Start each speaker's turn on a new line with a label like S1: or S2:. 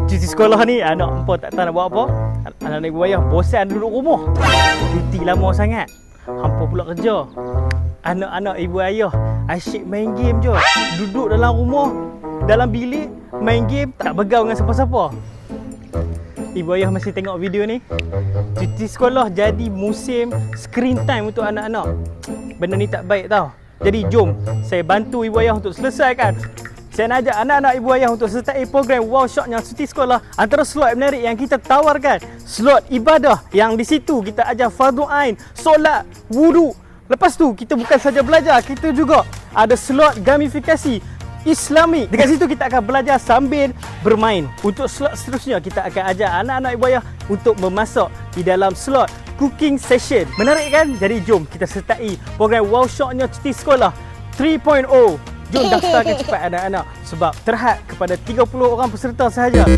S1: Cuti sekolah ni anak empat tak tahu nak buat apa. Anak-anak ibu ayah bosan duduk rumah. Cuti lama sangat. Hampa pula kerja. Anak-anak ibu ayah asyik main game je. Duduk dalam rumah, dalam bilik, main game, tak bergaul dengan siapa-siapa. Ibu ayah masih tengok video ni. Cuti sekolah jadi musim screen time untuk anak-anak. Benda ni tak baik tau. Jadi jom saya bantu ibu ayah untuk selesaikan. Saya nak ajak anak-anak ibu ayah untuk sertai program Wow Shotnya Cuti Sekolah. Antara slot menarik yang kita tawarkan, slot ibadah yang di situ kita ajar fardu ain, solat, wudu. Lepas tu kita bukan saja belajar, kita juga ada slot gamifikasi Islami. Dekat situ kita akan belajar sambil bermain. Untuk slot seterusnya kita akan ajar anak-anak ibu ayah untuk memasak di dalam slot cooking session. Menarik kan? Jadi jom kita sertai program Wow Shotnya Cuti Sekolah 3.0. Jom daftarkan cepat anak-anak sebab terhad kepada 30 orang peserta sahaja.